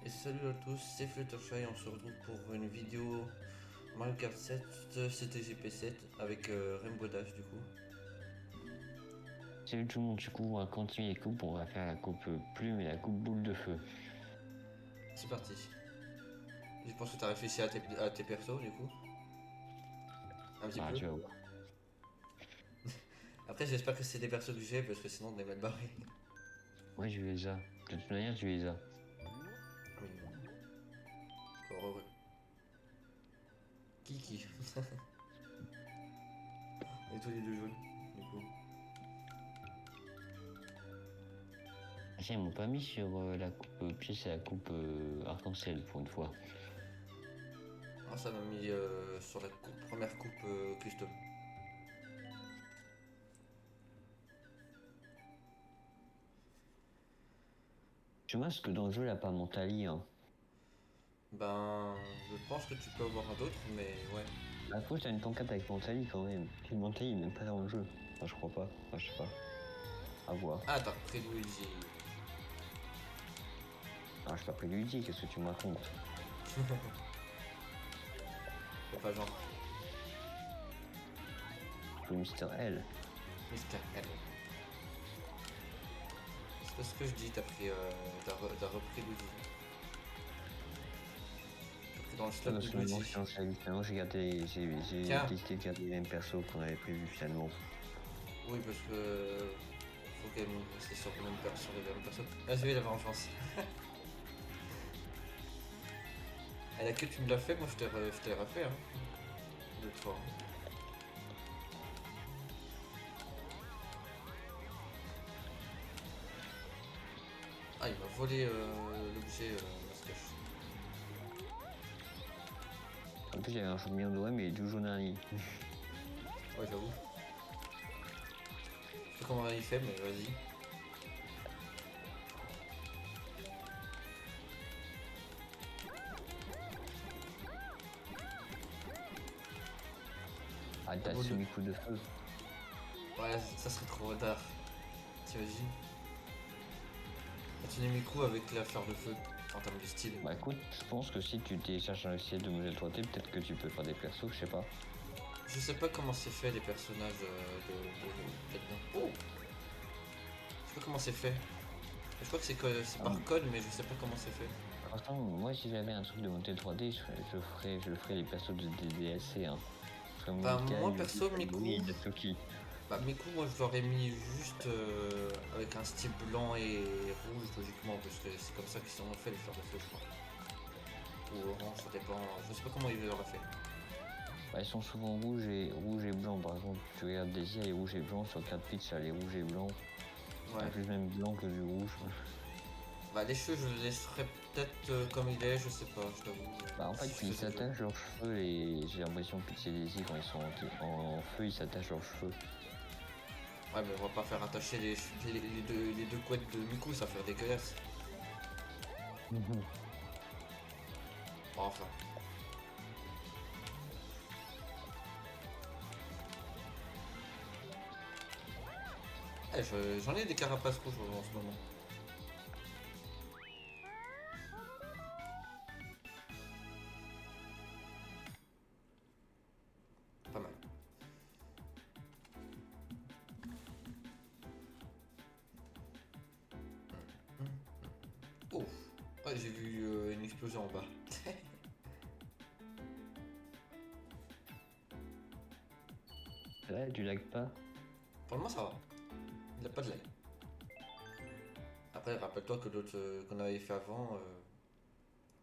Et salut à tous, c'est Fluttershy et on se retrouve pour une vidéo Mario Kart 7 CTGP7 avec Rainbow Dash du coup. Salut tout le monde, du coup on va continuer les coupes, on va faire la coupe plume et la coupe boule de feu. C'est parti. Je pense que tu as réfléchi à tes persos du coup. Un petit Ah peu. tu vas voir. Après j'espère que c'est des persos que j'ai parce que sinon on est mal barré. Ouais je les ai. De toute manière tu les as. Oui. Encore heureux. Kiki. Et tous les deux jaunes du coup. Ah tiens, ils m'ont pas mis sur la coupe pièce et la coupe arc-en-ciel pour une fois. Moi ça m'a mis sur la première coupe custom. Tu vois ce que dans le jeu il a pas Montali hein. Ben je pense que tu peux avoir un d'autre mais ouais. La fois t'as une pancarte avec Montali quand même. Puis Montali il est même pas dans le jeu. Enfin je crois pas. Enfin je sais pas. À voir. Ah t'as repris Luigi. Ah je t'ai pas pris Luigi, qu'est-ce que tu me racontes? C'est pas genre Le Mister L. Mister L. C'est pas ce que je dis, t'as repris Luigi. T'as pris dans le slot Ouais, de parce que maintenant Luigi. j'ai gardé, j'ai Tiens. décidé de garder les mêmes persos qu'on avait prévu finalement. Oui, parce que faut quand même rester sur le même sur les mêmes personnes. Ah, celui la vengeance. À la que tu me l'as fait, moi je t'ai refait, hein. Deux fois. Ah, il m'a volé l'objet Mustache. En plus, il y avait un champignon doré, mais il est tout jaune à lit. Ouais, j'avoue. Je sais pas comment il fait, mais vas-y. Ah, t'as semi-coup de feu. Ouais, ça serait trop retard. T'imagines? Continuer mes coups avec la fleur de feu en termes de style. Bah écoute, je pense que si tu télécharges un logiciel de modèle 3D, peut-être que tu peux faire des persos, je sais pas. Je sais pas comment c'est fait les personnages là-dedans. Oh! Je sais pas comment c'est fait. Je crois que c'est par code, mais je sais pas comment c'est fait. Franchement, moi si j'avais un truc de modèle 3D, je le ferais les persos de DDLC, hein. Comme Bah Mika, moi Yuki, perso, Kaguri et Natsuki. Miku, moi je l'aurais mis juste avec un style blanc et rouge logiquement, parce que c'est comme ça qu'ils ont fait les fleurs de feu, je crois. Ou orange, ça dépend. Je sais pas comment ils l'auraient fait. Bah, ils sont souvent rouges et blancs. Par exemple, tu regardes Daisy, elle est rouge et blanc. Sur 4 pitch, elle est rouge et blanc. Ouais. En plus, même blanc que du rouge. Bah les cheveux, je les laisserais peut-être comme il est, je sais pas, je t'avoue. Bah en fait, Si je ils faisais le jeu. s'attachent leurs cheveux et j'ai l'impression que c'est Daisy quand ils sont en feu, ils s'attachent leurs cheveux. Ouais, mais on va pas faire attacher les deux couettes de Miku, ça va faire dégueulasse. Bon, enfin. Eh, j'en ai des carapaces rouges en ce moment. Pas mal. Oh! Ouais, j'ai vu une explosion en bas. Là, tu lags pas. Pour le moment, ça va. Il a pas de lag. Après, rappelle-toi que l'autre qu'on avait fait avant,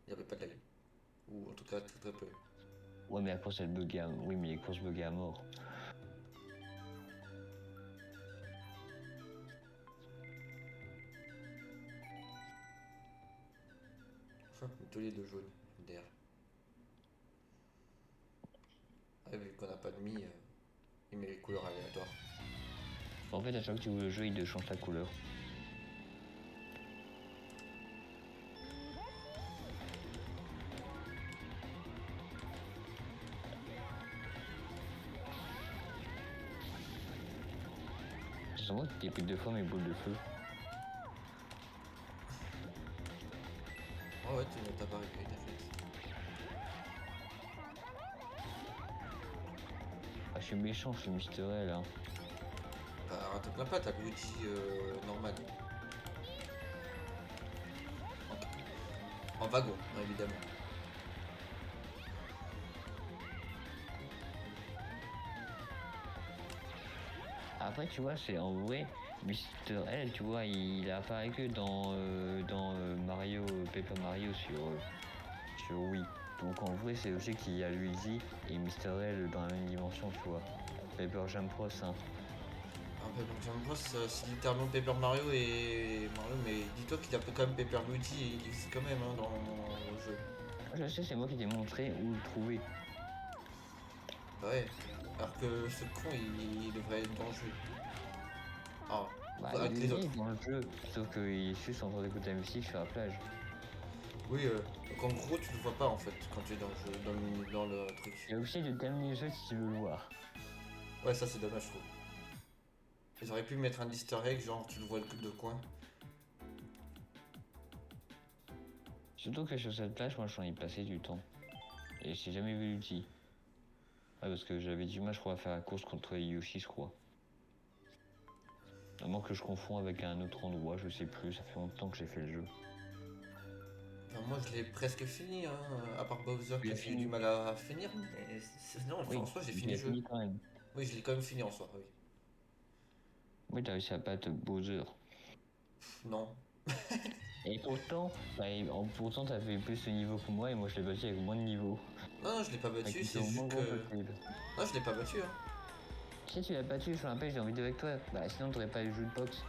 il n'y avait pas de lag. Ou en tout cas, très très peu. Ouais, mais à cause elle buguait à... Oui, mais les courses buguaient à mort. Tous les deux jaunes, d'air. Ah, vu qu'on n'a pas de mi, il met les couleurs aléatoires. En fait, à chaque fois que tu joues le jeu, il te change la couleur. C'est moi qui t'ai pris 2 fois mes boules de feu. Oh Ouais, tu n'as pas réglé, t'as fait. Ah, je suis méchant, je suis Mister L, hein. Bah, te plains pas, t'as Luigi normal. En wagon, hein, évidemment. Après, tu vois, c'est en vrai, Mister L, tu vois, il apparaît que dans Mario, Paper Mario sur Wii. Donc en vrai, c'est aussi qu'il y a Luigi et Mister L dans la même dimension, tu vois. Paper Jam Bros, hein. Un Paper Jam Bros, c'est littéralement Paper Mario et Mario, mais dis-toi qu'il a quand même Paper Luigi et il existe quand même hein, dans le jeu. Je sais, c'est moi qui t'ai montré où le trouver. Bah ouais, alors que ce con il devrait être dans le jeu. Ah, Bah, avec les il autres. est dans le jeu, sauf qu'il est juste en train d'écouter la musique sur la plage. Oui, donc en gros tu le vois pas en fait quand tu es dans le jeu, dans le truc. Il est obligé de terminer le jeu si tu veux le voir. Ouais, ça c'est dommage je trouve. Ils auraient pu mettre un easter egg, genre tu le vois le coup de coin. Surtout que sur cette plage, moi, j'en ai passé du temps. Et j'ai jamais vu l'outil. Ouais, parce que j'avais du mal, je crois, à faire la course contre Yoshi, je crois. À moins que je confonds avec un autre endroit, je sais plus, ça fait longtemps que j'ai fait le jeu. Enfin, moi je l'ai presque fini, hein, à part Bowser Tu que l'as j'ai eu du fini? mal à finir, mais sinon enfin, Oui, en soi j'ai tu fini l'as le jeu. fini quand même. Oui, je l'ai quand même fini en soi, oui. Oui, t'as réussi à battre Bowser. Non. Et pourtant, pourtant t'as fait plus de niveau que moi et moi je l'ai battu avec moins de niveau. Non, non, je l'ai pas Avec battu, une c'est au moins juste gros que. possible. Non, je l'ai pas battu, hein. Si tu l'as battu, je me rappelle, j'ai envie de avec toi. Bah sinon t'aurais pas eu le jeu de boxe.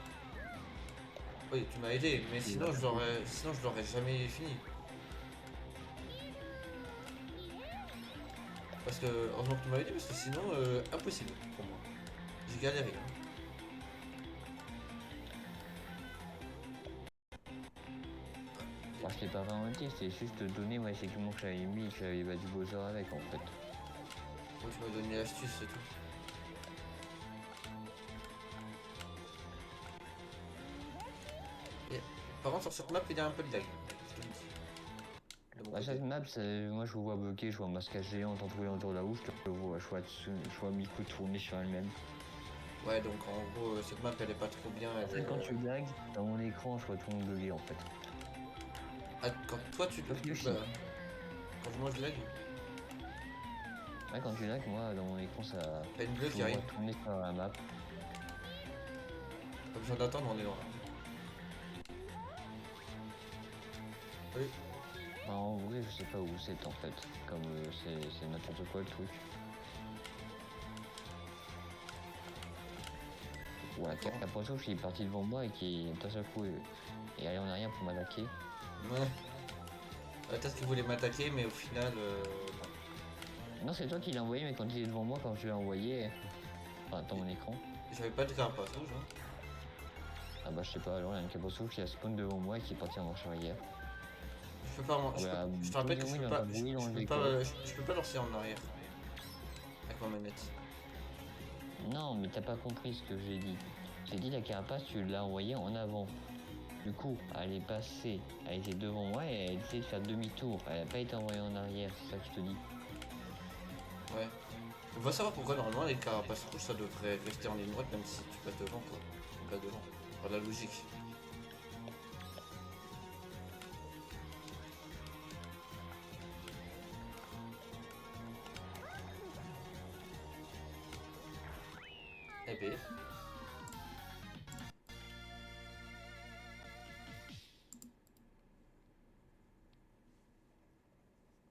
Oui, tu m'as aidé, mais Tu l'as battu. sinon je l'aurais jamais fini. Parce que, heureusement que tu m'as aidé, parce que sinon, impossible pour moi. J'ai galéré, hein. Bah je t'ai pas vraiment dit, c'est juste te donner moi c'est que j'avais mis et que j'avais battu Bowser avec en fait. Oui, tu m'as donné l'astuce, c'est tout. Et, par contre, sur cette map, il y a un peu de lag. Je te le dis. De mon Bah côté. cette map, moi je vous vois bloqué, je vois un masque géant entouré autour de la roue, je le vois, je vois Miku tourner sur elle-même. Ouais, donc en gros, cette map, elle est pas trop bien. Elle Après est, quand tu lag, dans mon écran je vois tout le monde bugger en fait. Ah, quand toi, tu. Sauf Bah, Yoshi. quand moi je lag, Ouais, quand tu lag, moi dans mon écran ça. t'as une bleue Je qui vous vois arrive. tourner sur la map. Pas besoin d'attendre, on est loin. Oui. Enfin, en vrai, je sais pas où c'est en fait. Comme c'est n'importe quoi le truc. Voilà, Bon. l'impression qu'il est parti devant moi et qui d'un seul coup est allé en arrière pour m'attaquer. Ouais. Peut-être qu'il voulait m'attaquer, mais au final, non. Non, c'est toi qui l'as envoyé, mais quand il est devant moi, quand je l'ai envoyé, enfin dans mon écran, J'avais pas de carapace rouge, hein. ah bah je sais pas, alors il y a une capote qui a spawn devant moi et qui est parti en marche arrière. Je peux pas. Ah bah, Je te rappelle que oui, il entend bruit dans le décor. je peux pas lancer en arrière avec ma manette. Non, mais t'as pas compris ce que j'ai dit. J'ai dit la carapace, tu l'as envoyée en avant. Du coup, elle est passée, elle était devant moi et elle essayait de faire demi-tour. Elle a pas été envoyée en arrière, c'est ça que je te dis. Ouais. On va savoir pourquoi normalement les carapaces rouges ça devrait rester en ligne droite même si tu passes devant quoi. Donc là devant. Par la logique. Eh ben.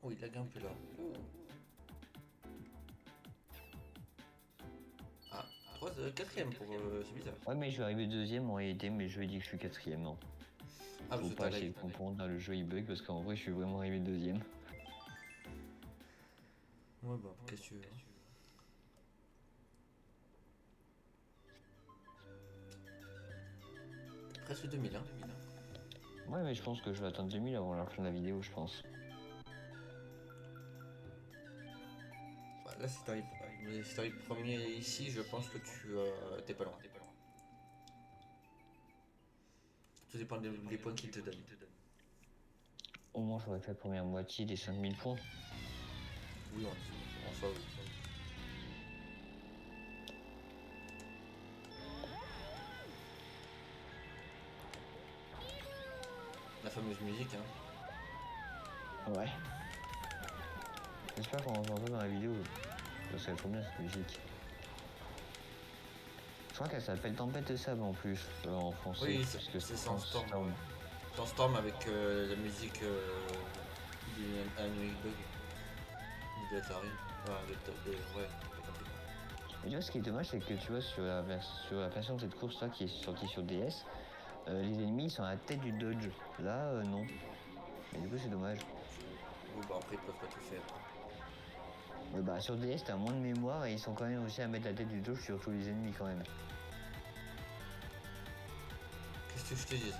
Oh il lag un peu là. Ah, quatrième pour c'est bizarre. Ouais, mais je vais arriver deuxième en réalité, mais je vais dire que je suis quatrième. Non. Ah Faut parce que pas t'as essayer lag. de comprendre dans le jeu il bug parce qu'en vrai, je suis vraiment arrivé deuxième. Ouais bah qu'est-ce que tu veux. Hein. Presque 2000 hein. Ouais, mais je pense que je vais atteindre 2000 avant la fin de la vidéo, je pense. Bah, là si t'arrives premier ici je pense que tu t'es pas loin. Tout dépend des points qu'il te donne. Au moins, j'aurais fait la première moitié des 5000 points. Oui, en soi, oui. La fameuse musique, hein. Ouais. J'espère qu'on entendra dans la vidéo. Ça serait trop bien cette musique. Je crois qu'elle s'appelle Tempête de sable en plus, en français. Oui, parce que c'est Sandstorm. Sandstorm avec la musique du Annual Bug. De Atari. Ouais, j'ai compris. Mais tu vois, ce qui est dommage, c'est que tu vois, sur la version de cette course-là qui est sortie sur DS, les ennemis sont à la tête du dodge. Là, non. Mais du coup, c'est dommage. Bon, bah après, ils peuvent pas tout faire. Mais bah, sur DS, t'as moins de mémoire et ils sont quand même aussi à mettre la tête du dodge sur tous les ennemis quand même. Qu'est-ce que je te dis?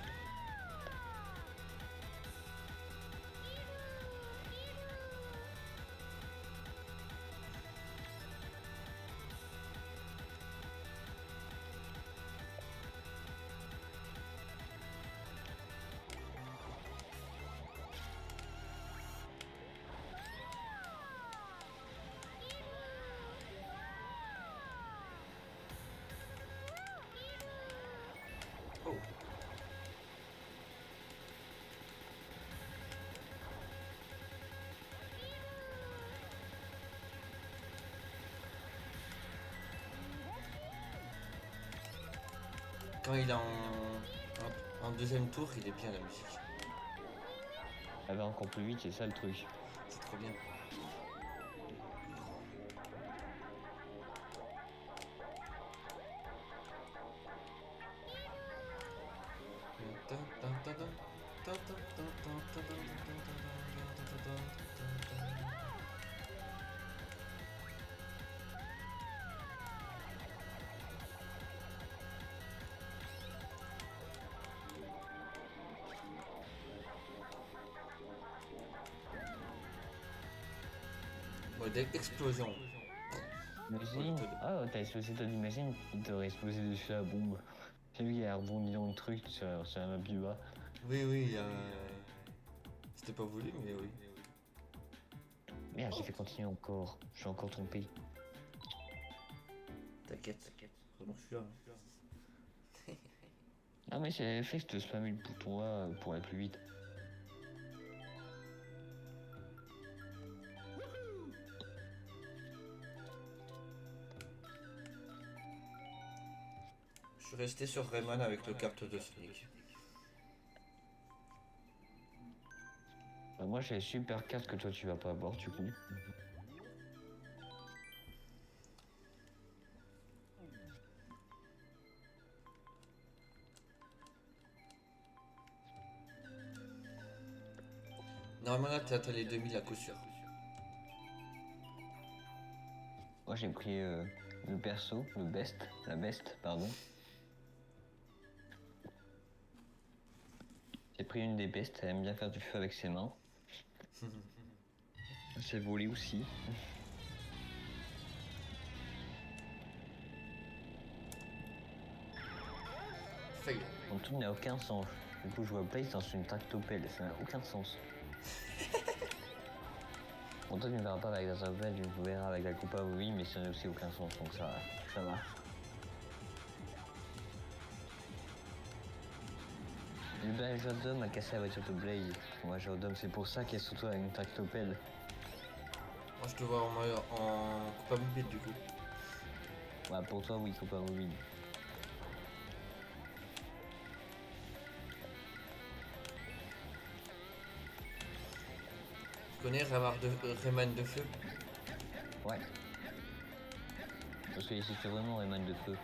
Oh. Quand il est en deuxième tour, il est bien la musique. Elle va encore plus vite, c'est ça le truc. C'est trop bien. Mode explosion. Imagine. Ah, t'as explosé ton imagine, il t'aurait explosé dessus la bombe. J'ai vu qu'il a rebondi dans le truc sur la map du bas. Oui, c'était pas voulu, mais oui. Merde, j'ai fait continuer encore. Je suis encore trompé. T'inquiète. Vraiment, je suis là. Ah, mais j'ai fait que je te spammé le bouton A pour aller plus vite. Je suis resté sur Rayman avec le carte de Sonic. Bah, moi, j'ai super carte que toi tu vas pas avoir, du coup. Normalement, là, t'as les 2000 à coup sûr. Moi, j'ai pris le perso, la best, pardon. J'ai pris une des bestes, elle aime bien faire du feu avec ses mains. C'est volé aussi. Fail. Mon tout n'a aucun sens. Du coup, je vois Blaze dans une tractopelle, ça n'a aucun sens. Bon, toi, tu ne verras pas avec la tractopelle, tu me verras avec la coupe à oui, mais ça n'a aussi aucun sens, donc ça va. Le majordome a cassé la voiture de Blaze. Le majordome, c'est pour ça qu'il y a surtout une tractopelle. Moi, je te vois en coupe à mobile, du coup. Ouais, pour toi, oui, coupe à mobile. Tu connais Rayman de feu? Ouais. Parce que ici, c'est vraiment Rayman de feu.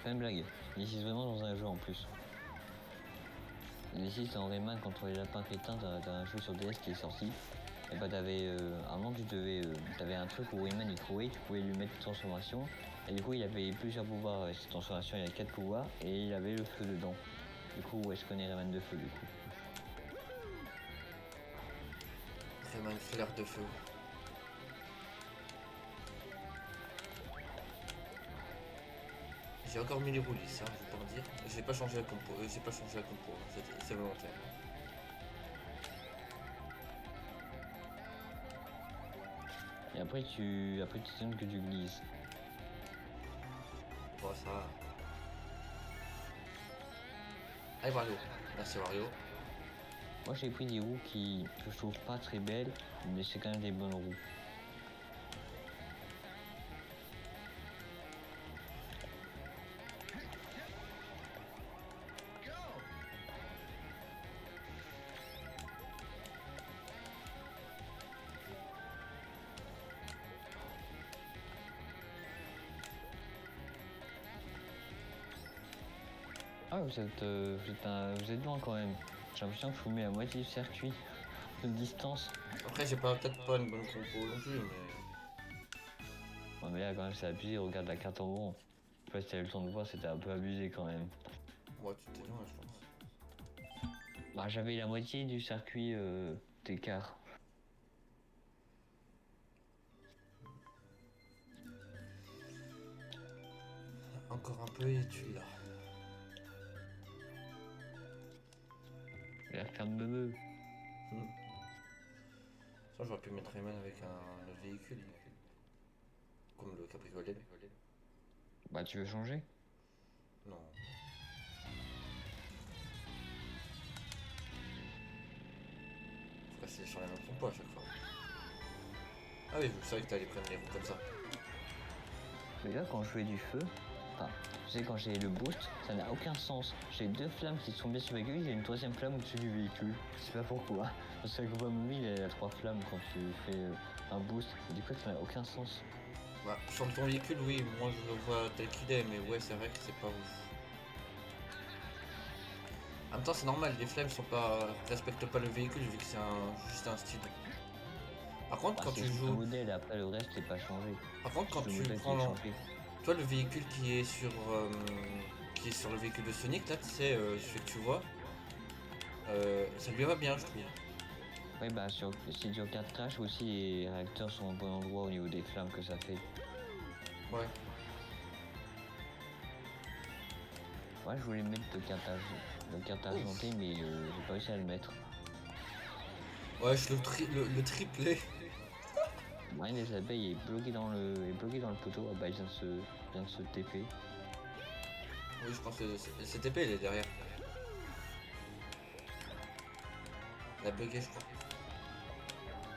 Pas une blague. Ici, c'est vraiment dans un jeu en plus. Ici, c'est en Rayman contre les lapins crétins, t'as un jeu sur DS qui est sorti. Et bah, t'avais. Avant, t'avais un truc où Rayman il courait, tu pouvais lui mettre une transformation. Et du coup, il avait plusieurs pouvoirs. Cette transformation, il y avait 4 pouvoirs. Et il avait le feu dedans. Du coup, ouais, je connais Rayman de feu, du coup. Rayman fleur de feu. J'ai encore mis les roulis, ça, je vais pas en dire. J'ai pas changé la compo, c'est volontaire. après tu donnes que tu glisses. Bon, ça va. Allez, Wario. Merci, Wario. Moi j'ai pris des roues que je trouve pas très belles, mais c'est quand même des bonnes roues. Ah, vous êtes loin quand même. J'ai l'impression que je vous mets à moitié du circuit de distance. Après, j'ai peut-être pas une bonne compo non plus, mais. Ouais, mais là quand même c'est abusé, regarde la carte en rond. Je sais pas si t'as eu le temps de voir, c'était un peu abusé quand même. Ouais, tu t'es loin, je pense. Bah j'avais la moitié du circuit d'écart. Encore un peu et tu l'as. La ferme de me. Ça, j'aurais pu mettre Rayman avec un autre véhicule. Comme le cabriolet. Bah tu veux changer? Non. Faut rester sur la même compo à chaque fois. Ah oui, je savais que t'allais prendre les roues comme ça. Mais là quand je fais du feu, enfin, tu sais quand j'ai le boost, ça n'a aucun sens. J'ai deux flammes qui sont bien sur le véhicule, il y a une troisième flamme au-dessus du véhicule. Je sais pas pourquoi. Parce que la combat mobile elle a trois flammes quand tu fais un boost. Et du coup ça n'a aucun sens. Bah, sur ton véhicule, oui, moi je le vois tel qu'il est, mais ouais, c'est vrai que c'est pas ouf. En même temps, c'est normal, les flammes respectent pas le véhicule vu que c'est juste un style. Par contre, Bah, quand c'est tu juste le joues. modèle, après le reste c'est pas changé. Par contre, quand C'est le tu modèle qui prends est changé. toi, le véhicule qui est sur le véhicule de Sonic, là, tu sais, celui que tu vois, ça lui va bien, je trouve. Ouais bah si tu regardes Crash aussi, les réacteurs sont au bon endroit au niveau des flammes que ça fait. Ouais. Ouais, je voulais mettre le carte argentée, mais j'ai pas réussi à le mettre. Ouais, le triplé. Ouais, les abeilles est bloqué dans le poteau. Ah bah il vient de se TP. Oui, je pense que c'est TP, il est derrière. Il a bugué, je crois.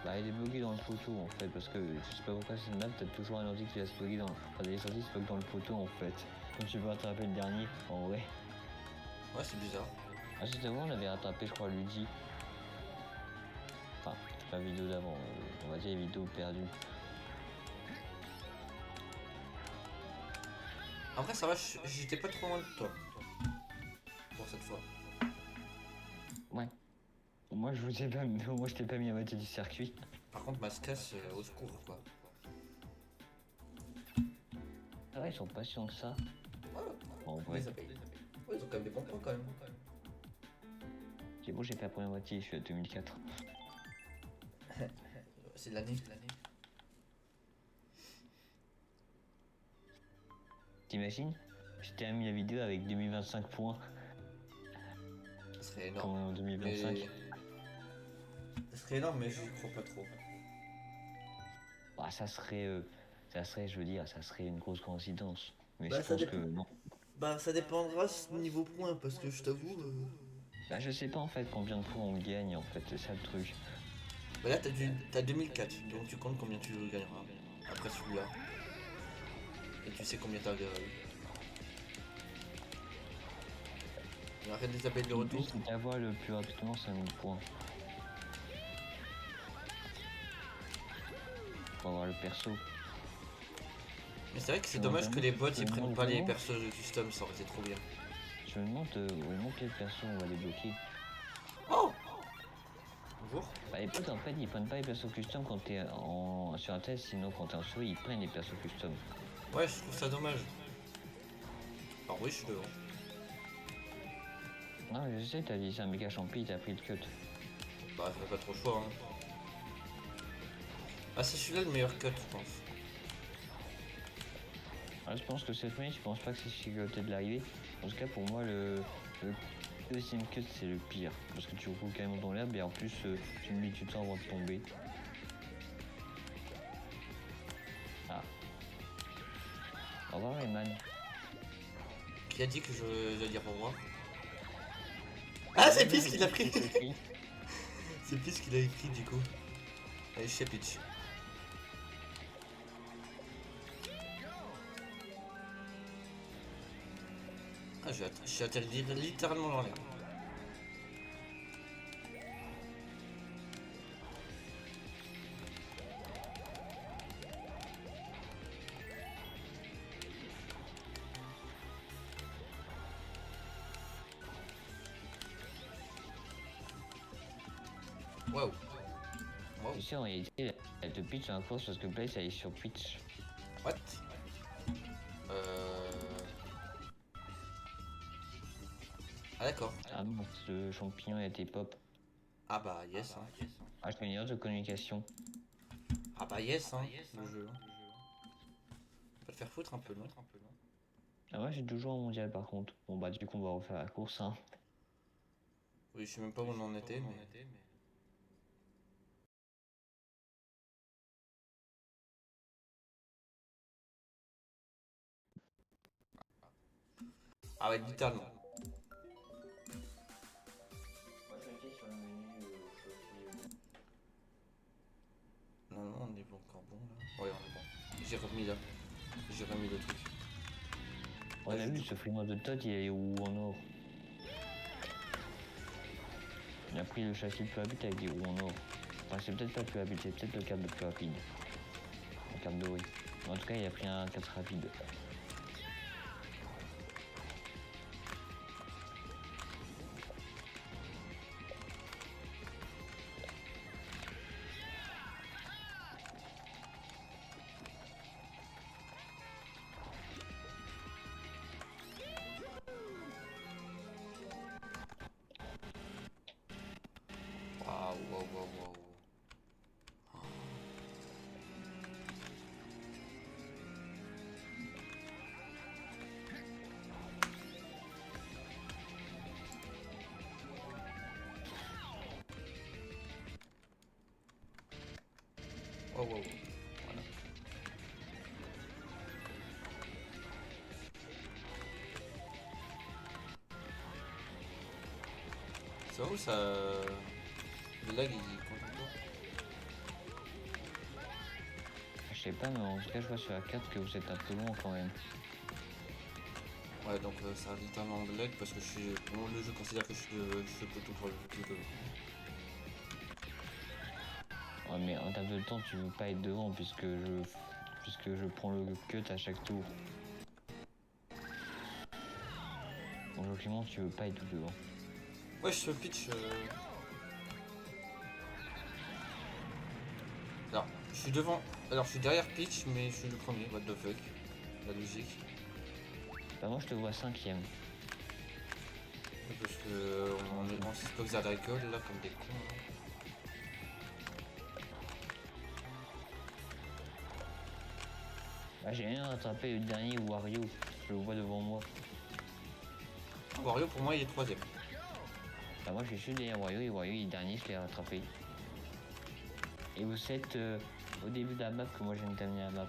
Bah il est bloqué dans le poteau en fait, parce que je sais pas pourquoi cette map t'as toujours un ordi qui va se bloquer dans. Enfin les sorties se bloquent dans le poteau en fait. Quand tu veux rattraper le dernier, en vrai. Ouais, c'est bizarre. Ah juste avant on avait rattrapé je crois Luigi. Enfin, la vidéo d'avant, on va dire les vidéos perdues. En vrai, ça va, j'étais pas trop loin de toi. Pour cette fois. Ouais. Moi je vous ai pas mis, moi je t'ai pas mis à moitié du circuit. Par contre, ma casse au secours, quoi. Ah ouais, ils sont patients que ça. Ouais, En vrai. les abeilles. Ouais, ils ont quand même des bons points quand même. C'est bon, j'ai fait la première moitié, je suis à 2004. C'est de l'année. T'imagines? Je termine la vidéo avec 2025 points. Ça serait Comme énorme. en 2025. Mais... Ça serait énorme, mais j'y crois pas trop. Bah, ça serait, je veux dire, ça serait une grosse coïncidence. Mais Bah, je pense que non. Bah, ça dépendra niveau point, parce que je t'avoue. Bah, je sais pas en fait combien de points on gagne en fait, c'est ça le truc. Bah là, t'as 2004, donc tu comptes combien tu gagneras après celui-là. Et tu sais combien t'as eu. Arrête des appels de Le retour. but c'est d'avoir le plus rapidement 5000 points. Pour avoir le perso. Mais c'est vrai que c'est Et dommage que les bots ils prennent pas les vraiment. persos de custom, ça aurait été trop bien. Je me demande vraiment quel perso on va débloquer. Oh Bonjour. Bah, les potes en fait ils prennent pas les persos custom quand t'es sur un test, sinon quand t'es en souris ils prennent les persos custom. Ouais, je trouve ça dommage. Alors oui, je suis devant. Non je sais, t'as dit c'est un méga champi, t'as pris le cut. Bah, j'avais pas trop le choix. Hein. Ah, c'est celui-là le meilleur cut, je pense. Ah, je pense que cette année, je pense pas que c'est chicoté de l'arrivée. En tout cas pour moi le deuxième cut c'est le pire. Parce que tu roules quand même dans l'herbe et en plus tu mets du temps avant de tomber. revoir, Eman. Qui a dit que je dois dire au revoir? Ah, c'est Peach qui l'a pris. C'est Peach qui l'a écrit du coup. Allez, chez Peach. Ah, je suis atterri littéralement dans l'air. Waouh. Tu sais, en réalité, elle te pitch un course parce que Blaze elle est sur Twitch. What? Ah d'accord. Ah bon, ce champignon était pop. Ah bah yes hein. Ah, je fais une erreur de communication. Ah bah yes hein, le jeu. Va te faire foutre un peu, non? Ah ouais, j'ai toujours un mondial par contre. Bon bah du coup on va refaire la course hein. Oui, je sais même pas où on en était, mais... Ah ouais, littéralement. Non, non, on est bon, encore bon là. Ouais, on est bon. J'ai remis là. J'ai remis le truc. On a vu ce friment de Todd, il est où en or. Il a pris le châssis le plus rapide avec des roues en or. Enfin, c'est peut-être pas le plus rapide, c'est peut-être le câble le plus rapide. Le câble doré. En tout cas, il a pris un 4 rapide. Waouh, waouh, waouh, waouh. Waouh, waouh. Voilà. C'est vrai où ça... Le lag il compte encore? Je sais pas, mais en tout cas, je vois sur la carte que vous êtes un peu loin quand même. Ouais, donc ça a littéralement de lag parce que je suis... Bon, le jeu considère que je suis le peloton pour le plus que... Ouais, mais en termes de temps, tu veux pas être devant puisque je prends le cut à chaque tour. Donc logiquement, tu veux pas être devant. Ouais, je fais pitch... Alors, je suis devant... Alors, je suis derrière pitch, mais je suis le premier. What the fuck? La logique. Bah moi, je te vois 5ème. Parce que on s'est posé à l'alcool là comme des cons. Hein. Ah, j'ai rien rattrapé le dernier Wario. Je le vois devant moi. Wario pour moi il est troisième. Bah moi, je suis derrière Wario et Wario il est dernier, je l'ai rattrapé. Et vous êtes au début de la map que moi je viens de terminer la map.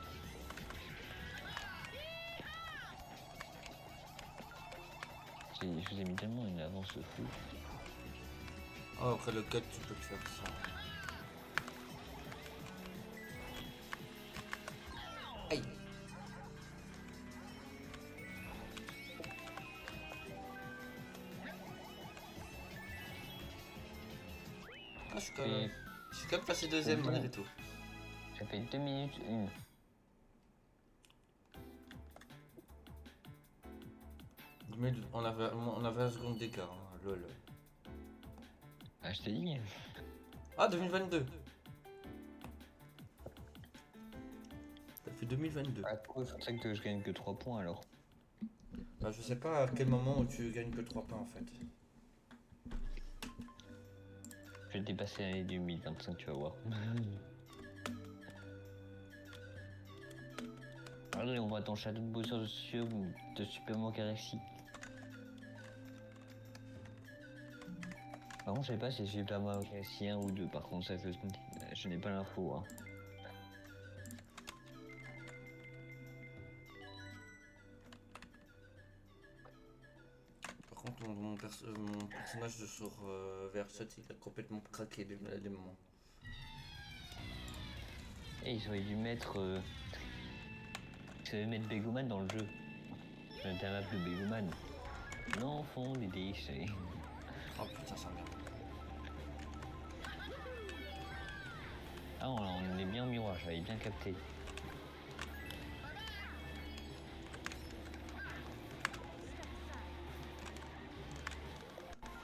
Je vous ai mis tellement une avance fou. Oh, après le cut tu peux le faire ça. Aïe. Ah je suis quand même passé deuxième malgré tout. Ça fait 2 minutes 1. Mais on avait un seconde d'écart, hein. Lol. Ah, je t'ai dit. Ah 2022. Ça fait 2022. Ah, pourquoi il faudrait que je gagne que 3 points alors? Bah, je sais pas à quel moment où tu gagnes que 3 points en fait. Je vais dépasser l'année 2025, tu vas voir. Allez, on va dans Shadow de Bowser de Super Mario Galaxy. Par contre, je sais pas si c'est Super Mario Galaxy 1 ou 2, par contre, ça je n'ai pas l'info. Hein. mon personnage de sur Verset, il a complètement craqué des moments. Et ils auraient dû mettre. Ils auraient dû mettre Begoman dans le jeu. Sur la map de Begoman. L'enfant des déchets. Oh putain, ça merde. Ah, on est bien en miroir, j'avais bien capté.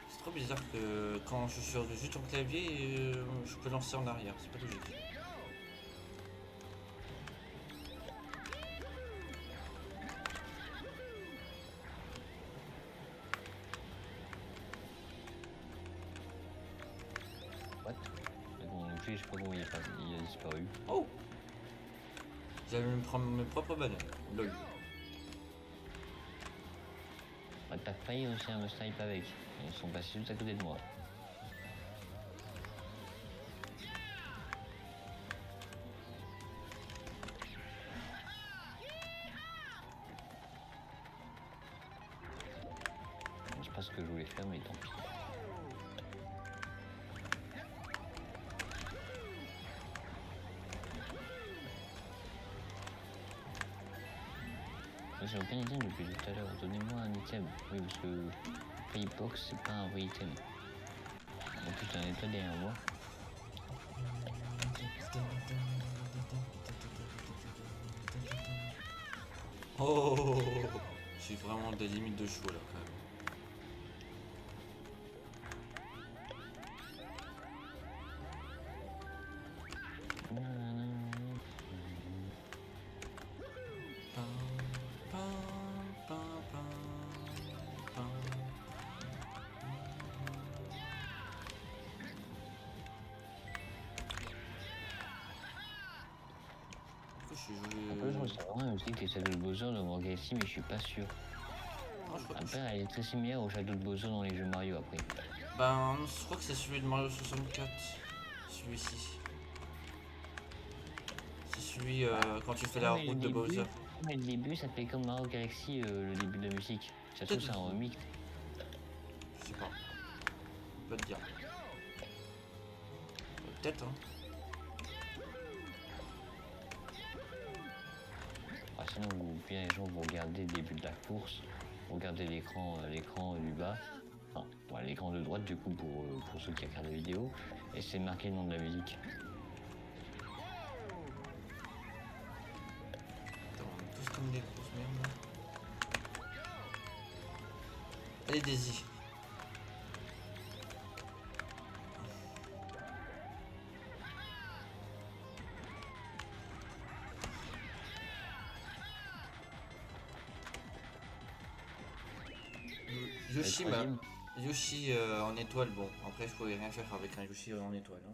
C'est trop bizarre que quand je suis juste en clavier, je peux lancer en arrière, c'est pas logique. What? Bon, donc je sais pas comment il a disparu. Oh! J'allais me prendre mes propres bananes. Lol. Ah, t'as failli aussi à me snipe avec. Ils sont passés juste à côté de moi. Je sais pas ce que je voulais faire, mais tant pis. J'ai aucun item depuis tout à l'heure. Donnez-moi un item. Oui, parce que Paybox, c'est pas un vrai item. En plus, t'as un étoile derrière moi. Oh! Je suis vraiment des limites de chaud là quand même. Après, je ressens vraiment aussi que les Shadow de Bowser dans Mario Galaxy, mais je suis pas sûr. Après, elle est très similaire au Shadow de Bowser dans les jeux Mario après. Ben, je crois que c'est celui de Mario 64. Celui-ci. C'est celui quand tu fais la route de Bowser. Mais le début, ça fait comme Mario Galaxy, le début de la musique. Ça se trouve, c'est un remix. Je sais pas. Je peux te dire. Peut-être, hein. Ah, sinon, bien les gens vont regarder le début de la course, vous regardez l'écran du bas, enfin, voilà, l'écran de droite du coup pour ceux qui regardent la vidéo, et c'est marqué le nom de la musique. Attends, on est tous comme des grosses merdes. Allez, Daisy. Yoshi en étoile, bon, après je pouvais rien faire avec un Yoshi en étoile. Hein.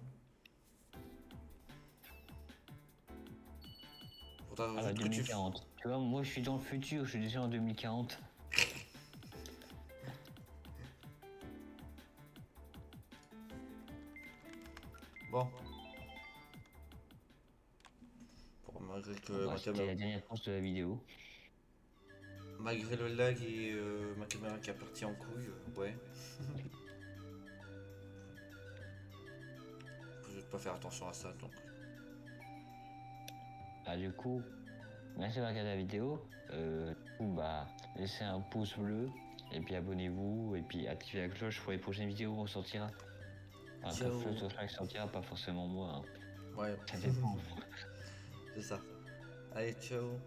Faudra Ah bah que 2040. Tu vois, moi je suis dans le futur, je suis déjà en 2040. Bon. Bon, malgré que Bah, c'était la dernière tranche de la vidéo. Malgré le lag et ma caméra qui est partie en couille, ouais. Je vais pas faire attention à ça donc. Bah du coup, merci d'avoir regardé la vidéo. Bah, laissez un pouce bleu, et puis abonnez-vous, et puis activez la cloche pour les prochaines vidéos où on sortira. Enfin, Ciao. ça sortira, pas forcément moi. Hein. Ouais. Ça dépend. C'est ça. Allez, ciao.